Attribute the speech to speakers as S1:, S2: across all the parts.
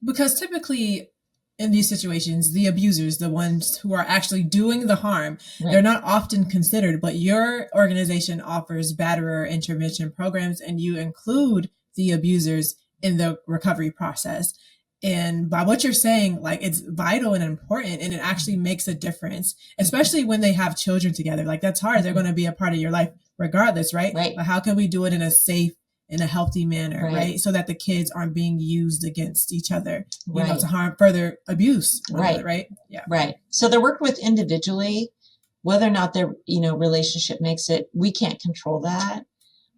S1: Because typically in these situations, the abusers, the ones who are actually doing the harm, they're
S2: Right.
S1: not often considered. But your organization offers batterer intervention programs, and you include the abusers in the recovery process. And by what you're saying, like it's vital and important, and it actually makes a difference, especially when they have children together. Like that's hard. They're
S2: Mhm.
S1: going to be a part of your life regardless, right?
S2: Right.
S1: But how can we do it in a safe, in a healthy manner,
S2: Right.
S1: right? So that the kids aren't being used against each other,
S2: Right.
S1: to harm further abuse one
S2: Right.
S1: another, right? Yeah.
S2: Right. So they're worked with individually, whether or not their, relationship makes it, we can't control that.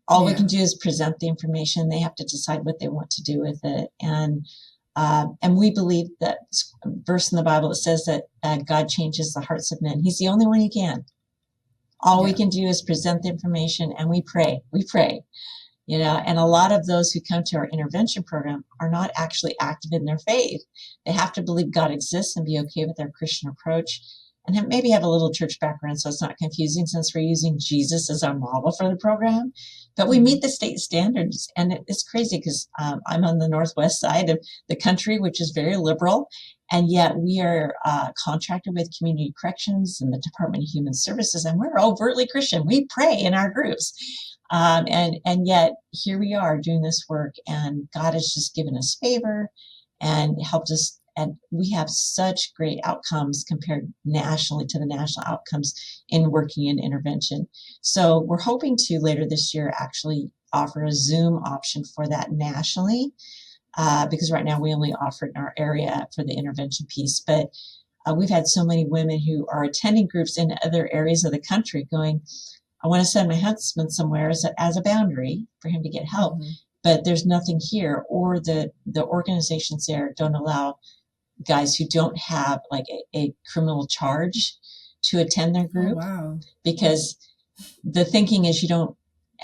S2: All we can
S1: Yeah.
S2: do is present the information. They have to decide what they want to do with it. And we believe that verse in the Bible that says that God changes the hearts of men. He's the only one who can. All we
S1: Yeah.
S2: can do is present the information and we pray. We pray. And a lot of those who come to our intervention program are not actually active in their faith. They have to believe God exists and be okay with their Christian approach and maybe have a little church background so it's not confusing since we're using Jesus as our model for the program. But we meet the state standards, and it's crazy because I'm on the northwest side of the country, which is very liberal, and yet we are contracted with Community Corrections and the Department of Human Services, and we're overtly Christian. We pray in our groups. And yet here we are doing this work, and God has just given us favor and helped us. And we have such great outcomes compared nationally to the national outcomes in working in intervention. So we're hoping to later this year actually offer a Zoom option for that nationally, because right now we only offer it in our area for the intervention piece. But we've had so many women who are attending groups in other areas of the country going, I want to send my husband somewhere as a boundary for him to get help, but there's nothing here, or the organizations there don't allow guys who don't have like a criminal charge to attend their
S1: Oh,
S2: group,
S1: wow.
S2: because the thinking is you don't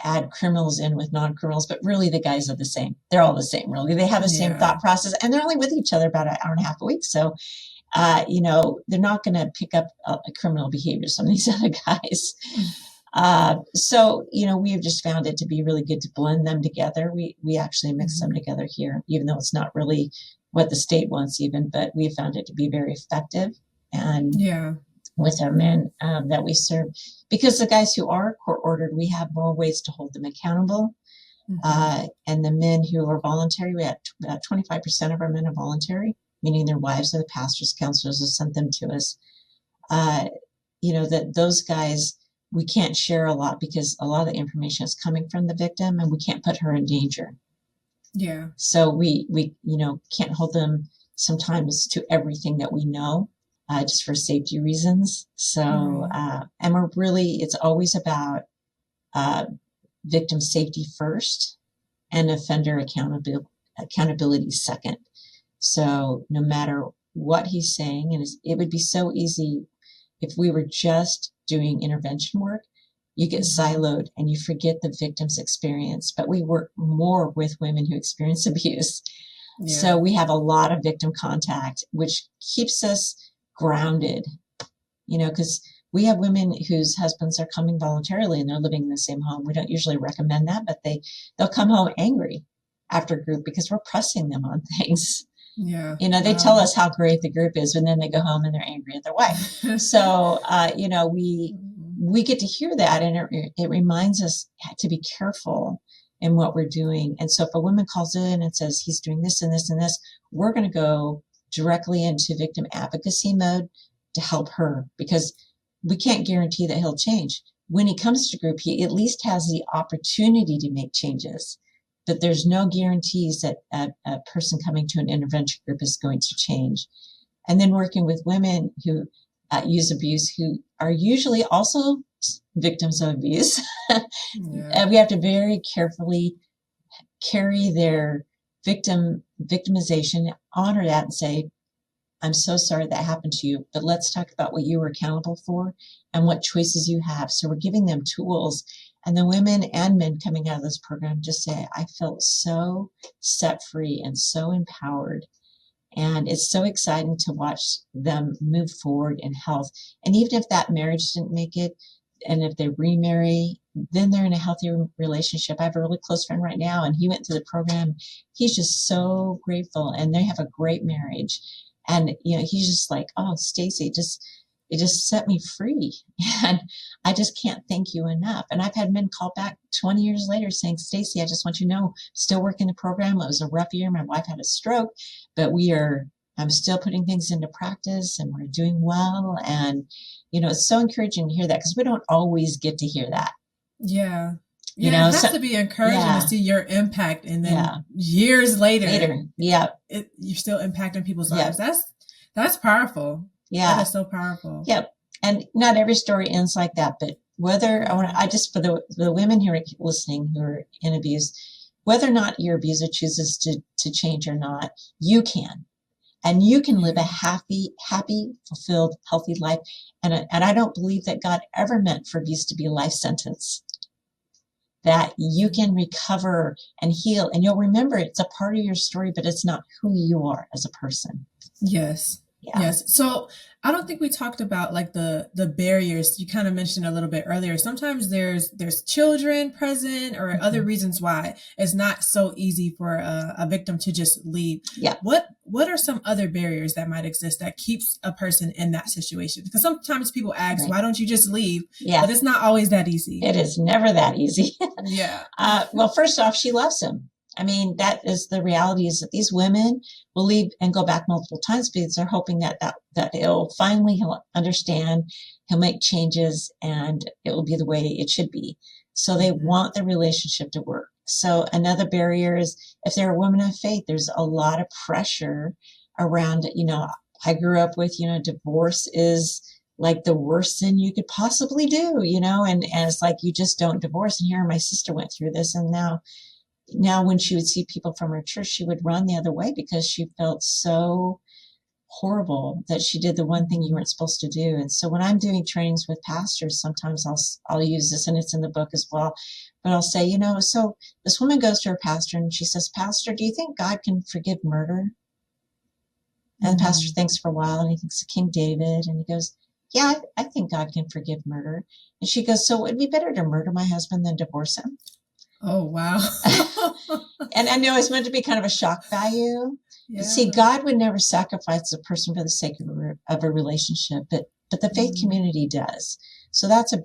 S2: add criminals in with non-criminals, but really the guys are the same. They're all the same, really. They have the same thought process, and they're only with each other about an hour and a half a week. So, they're not going to pick up a criminal behavior, some of these other guys. So, we have just found it to be really good to blend them together. We actually mix them together here, even though it's not really what the state wants even, but we have found it to be very effective. And
S1: Yeah.
S2: with our men that we serve, because the guys who are court ordered, we have more ways to hold them accountable. And the men who are voluntary, we have about 25% of our men are voluntary, meaning their wives or the pastors, counselors have sent them to us. That those guys, we can't share a lot because a lot of the information is coming from the victim and we can't put her in danger.
S1: Yeah.
S2: So we can't hold them sometimes to everything that we know, just for safety reasons. So, and it's always about victim safety first and offender accountability second. So no matter what he's saying, and it would be so easy if we were just doing intervention work, you get siloed and you forget the victim's experience. But we work more with women who experience abuse. Yeah. So we have a lot of victim contact, which keeps us grounded, because we have women whose husbands are coming voluntarily and they're living in the same home. We don't usually recommend that, but they'll come home angry after group because we're pressing them on things.
S1: Yeah.
S2: They tell us how great the group is, and then they go home and they're angry at their wife. So, we get to hear that, and it reminds us to be careful in what we're doing. And so if a woman calls in and says he's doing this and this and this, we're going to go directly into victim advocacy mode to help her, because we can't guarantee that he'll change. When he comes to group, he at least has the opportunity to make changes. But there's no guarantees that a person coming to an intervention group is going to change. And then working with women who use abuse, who are usually also victims of abuse, we have to very carefully carry their victimization, honor that, and say, I'm so sorry that happened to you, but let's talk about what you were accountable for and what choices you have. So we're giving them tools. And the women and men coming out of this program just say, I felt so set free and so empowered. And it's so exciting to watch them move forward in health. And even if that marriage didn't make it, if they remarry, then they're in a healthier relationship. I have a really close friend right now, and he went through the program. He's just so grateful, and they have a great marriage. And he's just like, oh, Stacey, it just set me free, and I just can't thank you enough. And I've had men call back 20 years later saying, Stacey, I just want you to know, still working the program. It was a rough year. My wife had a stroke, but I'm still putting things into practice, and we're doing well. And it's so encouraging to hear that, because we don't always get to hear that.
S1: Yeah. Yeah, it has to be encouraging to see your impact, and then years later, you're still impacting people's lives. That's powerful.
S2: Yeah,
S1: that is so powerful.
S2: Yep, and not every story ends like that. But whether I just for the women who are listening who are in abuse, whether or not your abuser chooses to change or not, you can. And you can live a happy, fulfilled, healthy life. And I don't believe that God ever meant for abuse to be a life sentence. That you can recover and heal. And you'll remember it's a part of your story, but it's not who you are as a person.
S1: Yes. Yeah. Yes. So I don't think we talked about like the barriers you kind of mentioned a little bit earlier. Sometimes there's children present or other reasons why it's not so easy for a victim to just leave.
S2: Yeah.
S1: What are some other barriers that might exist that keeps a person in that situation? Because sometimes people ask, why don't you just leave?
S2: Yeah.
S1: But it's not always that easy.
S2: It is never that easy.
S1: Yeah.
S2: Well, first off, she loves him. I mean, that is the reality, is that these women will leave and go back multiple times because they're hoping that he'll understand, he'll make changes, and it will be the way it should be. So they want the relationship to work. So another barrier is if they're a woman of faith, there's a lot of pressure around, I grew up with, divorce is like the worst sin you could possibly do, and it's like, you just don't divorce. And here my sister went through this, and now when she would see people from her church, she would run the other way because she felt so horrible that she did the one thing you weren't supposed to do. And so when I'm doing trainings with pastors, sometimes I'll use this, and it's in the book as well, but I'll say, so this woman goes to her pastor and she says, Pastor, do you think God can forgive murder? And the pastor thinks for a while, and he thinks of King David, and he goes, yeah, I think God can forgive murder. And she goes, so it would be better to murder my husband than divorce him.
S1: Oh, wow.
S2: And I know it's meant to be kind of a shock value. Yeah. But see, God would never sacrifice a person for the sake of a relationship, but the faith community does. So that's a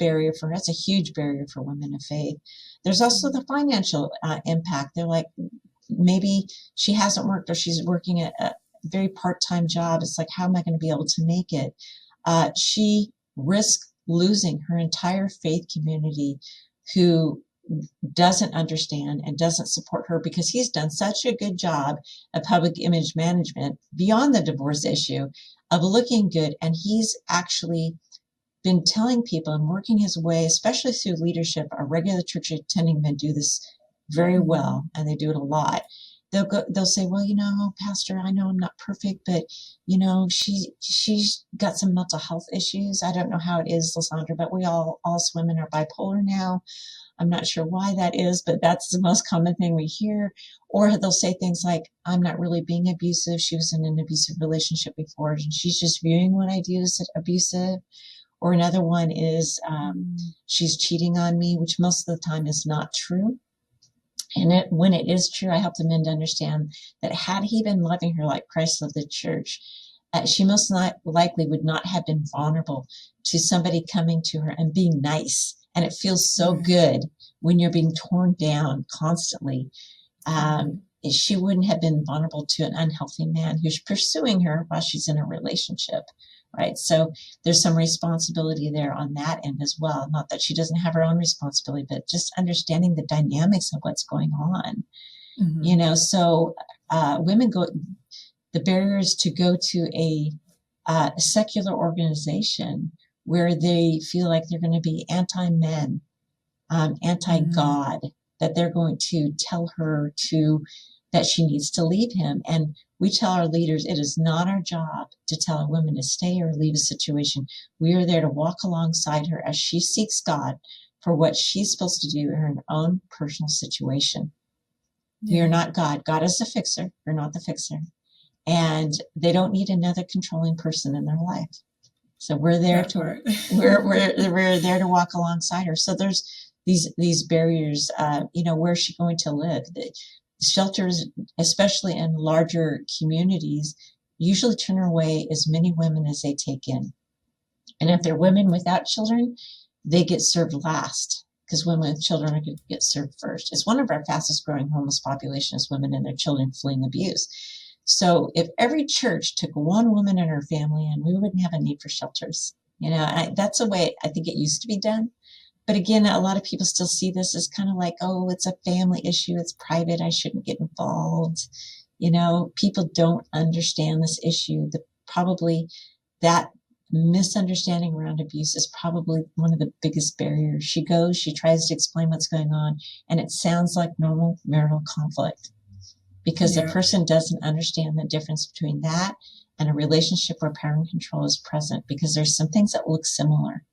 S2: huge barrier for women of faith. There's also the financial impact. They're like, maybe she hasn't worked, or she's working at a very part-time job. It's like, how am I going to be able to make it? She risks losing her entire faith community who doesn't understand and doesn't support her, because he's done such a good job of public image management beyond the divorce issue of looking good. And he's actually been telling people and working his way, especially through leadership. Our regular church attending men do this very well, and they do it a lot. They'll say, well, Pastor, I know I'm not perfect, but she's got some mental health issues. I don't know how it is, Lysandra, but we all women are bipolar now. I'm not sure why that is, but that's the most common thing we hear. Or they'll say things like, I'm not really being abusive. She was in an abusive relationship before, and she's just viewing what I do as abusive. Or another one is, she's cheating on me, which most of the time is not true. And when it is true, I help the men to understand that had he been loving her like Christ loved the church, she most likely would not have been vulnerable to somebody coming to her and being nice. And it feels so good when you're being torn down constantly. She wouldn't have been vulnerable to an unhealthy man who's pursuing her while she's in a relationship, right? So there's some responsibility there on that end as well. Not that she doesn't have her own responsibility, but just understanding the dynamics of what's going on. So women the barriers to go to a secular organization where they feel like they're going to be anti-men, anti-God, that they're going to tell her that she needs to leave him. And we tell our leaders, it is not our job to tell a woman to stay or leave a situation. We are there to walk alongside her as she seeks God for what she's supposed to do in her own personal situation. We are not God. God is the fixer. We're not the fixer. And they don't need another controlling person in their life. So we're there
S1: That
S2: to
S1: part.
S2: we're there to walk alongside her. So there's these barriers. Where's she going to live? The shelters, especially in larger communities, usually turn away as many women as they take in. And if they're women without children, they get served last because women with children are going to get served first. It's one of our fastest growing homeless populations, women and their children fleeing abuse. So if every church took one woman and her family in, we wouldn't have a need for shelters. That's a way I think it used to be done. But again, a lot of people still see this as kind of like, oh, it's a family issue. It's private. I shouldn't get involved. People don't understand this issue. Probably that misunderstanding around abuse is probably one of the biggest barriers. She goes, she tries to explain what's going on, and it sounds like normal marital conflict because the
S1: Yeah.
S2: person doesn't understand the difference between that and a relationship where power and control is present because there's some things that look similar.